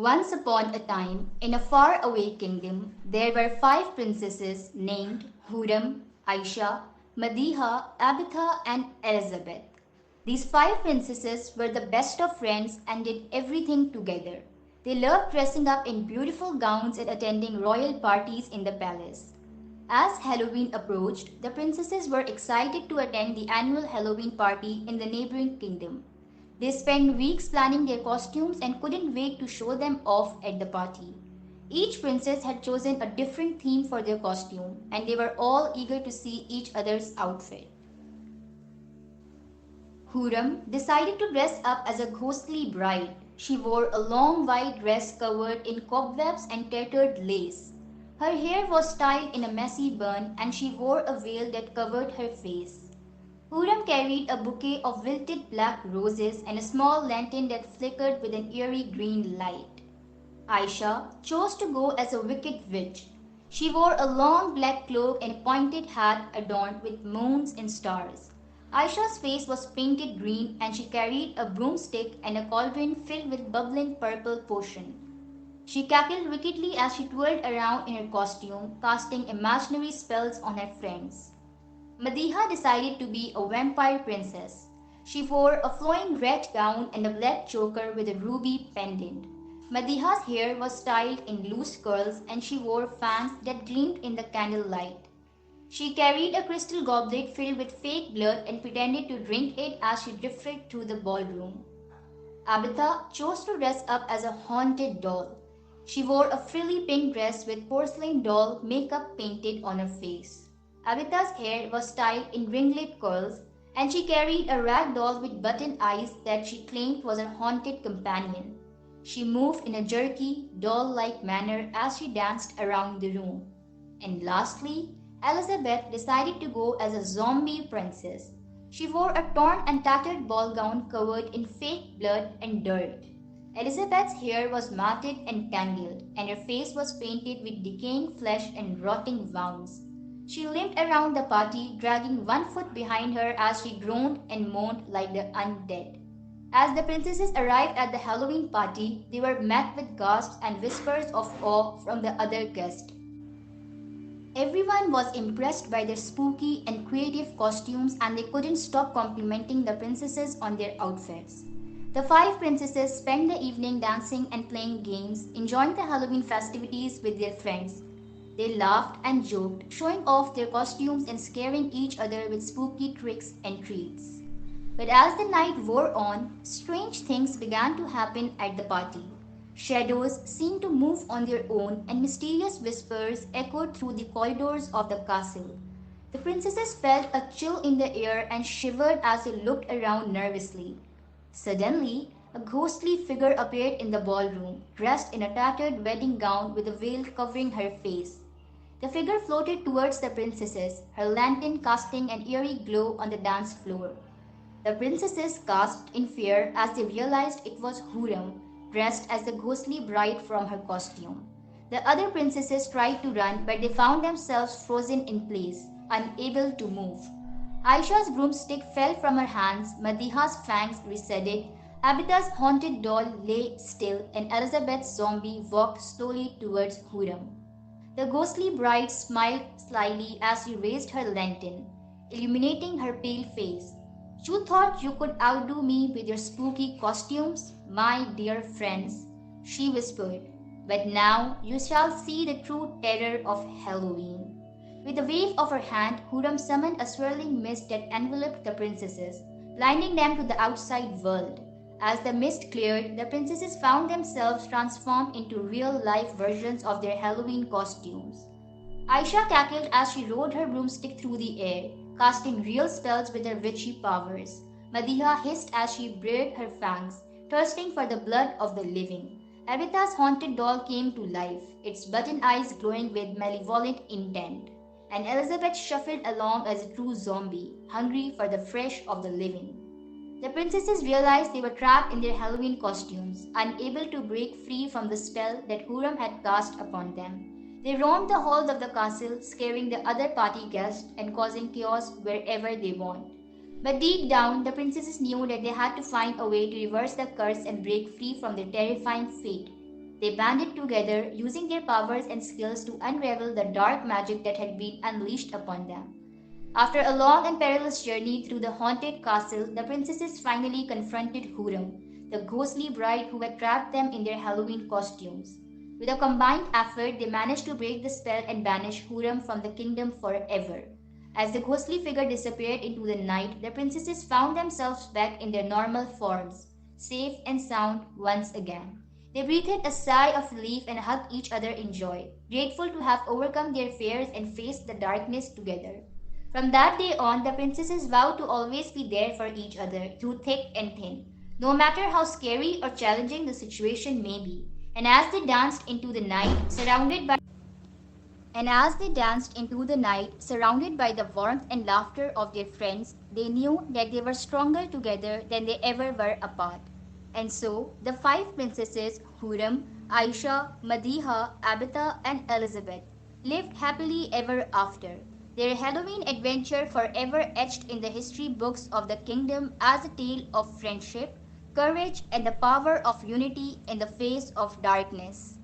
Once upon a time, in a far-away kingdom, there were five princesses named Hurram, Aisha, Madiha, Abitha, and Elizabeth. These five princesses were the best of friends and did everything together. They loved dressing up in beautiful gowns and attending royal parties in the palace. As Halloween approached, the princesses were excited to attend the annual Halloween party in the neighboring kingdom. They spent weeks planning their costumes and couldn't wait to show them off at the party. Each princess had chosen a different theme for their costume, and they were all eager to see each other's outfit. Hurram decided to dress up as a ghostly bride. She wore a long white dress covered in cobwebs and tattered lace. Her hair was styled in a messy bun, and she wore a veil that covered her face. Hurram carried a bouquet of wilted black roses and a small lantern that flickered with an eerie green light. Aisha chose to go as a wicked witch. She wore a long black cloak and a pointed hat adorned with moons and stars. Aisha's face was painted green and she carried a broomstick and a cauldron filled with bubbling purple potion. She cackled wickedly as she twirled around in her costume, casting imaginary spells on her friends. Madiha decided to be a vampire princess. She wore a flowing red gown and a black choker with a ruby pendant. Madiha's hair was styled in loose curls and she wore fangs that gleamed in the candlelight. She carried a crystal goblet filled with fake blood and pretended to drink it as she drifted through the ballroom. Abitha chose to dress up as a haunted doll. She wore a frilly pink dress with porcelain doll makeup painted on her face. Abitha's hair was styled in ringlet curls, and she carried a rag doll with button eyes that she claimed was her haunted companion. She moved in a jerky, doll-like manner as she danced around the room. And lastly, Elizabeth decided to go as a zombie princess. She wore a torn and tattered ball gown covered in fake blood and dirt. Elizabeth's hair was matted and tangled, and her face was painted with decaying flesh and rotting wounds. She limped around the party, dragging one foot behind her as she groaned and moaned like the undead. As the princesses arrived at the Halloween party, they were met with gasps and whispers of awe from the other guests. Everyone was impressed by their spooky and creative costumes, and they couldn't stop complimenting the princesses on their outfits. The five princesses spent the evening dancing and playing games, enjoying the Halloween festivities with their friends. They laughed and joked, showing off their costumes and scaring each other with spooky tricks and treats. But as the night wore on, strange things began to happen at the party. Shadows seemed to move on their own, and mysterious whispers echoed through the corridors of the castle. The princesses felt a chill in the air and shivered as they looked around nervously. Suddenly, a ghostly figure appeared in the ballroom, dressed in a tattered wedding gown with a veil covering her face. The figure floated towards the princesses, her lantern casting an eerie glow on the dance floor. The princesses gasped in fear as they realized it was Hurram, dressed as the ghostly bride from her costume. The other princesses tried to run, but they found themselves frozen in place, unable to move. Aisha's broomstick fell from her hands, Madiha's fangs receded, Abitha's haunted doll lay still, and Elizabeth's zombie walked slowly towards Hurram. The ghostly bride smiled slyly as she raised her lantern, illuminating her pale face. "You thought you could outdo me with your spooky costumes, my dear friends," she whispered. "But now you shall see the true terror of Halloween." With a wave of her hand, Hurram summoned a swirling mist that enveloped the princesses, blinding them to the outside world. As the mist cleared, the princesses found themselves transformed into real-life versions of their Halloween costumes. Aisha cackled as she rode her broomstick through the air, casting real spells with her witchy powers. Madiha hissed as she bared her fangs, thirsting for the blood of the living. Abitha's haunted doll came to life, its button eyes glowing with malevolent intent. And Elizabeth shuffled along as a true zombie, hungry for the flesh of the living. The princesses realized they were trapped in their Halloween costumes, unable to break free from the spell that Hurram had cast upon them. They roamed the halls of the castle, scaring the other party guests and causing chaos wherever they went. But deep down, the princesses knew that they had to find a way to reverse the curse and break free from their terrifying fate. They banded together, using their powers and skills to unravel the dark magic that had been unleashed upon them. After a long and perilous journey through the haunted castle, the princesses finally confronted Huram, the ghostly bride who had trapped them in their Halloween costumes. With a combined effort, they managed to break the spell and banish Huram from the kingdom forever. As the ghostly figure disappeared into the night, the princesses found themselves back in their normal forms, safe and sound once again. They breathed a sigh of relief and hugged each other in joy, grateful to have overcome their fears and faced the darkness together. From that day on, the princesses vowed to always be there for each other through thick and thin, no matter how scary or challenging the situation may be. And as they danced into the night, surrounded by the warmth and laughter of their friends, they knew that they were stronger together than they ever were apart. And so, the five princesses, Huram, Aisha, Madiha, Abitha, and Elizabeth, lived happily ever after, their Halloween adventure forever etched in the history books of the kingdom as a tale of friendship, courage, and the power of unity in the face of darkness.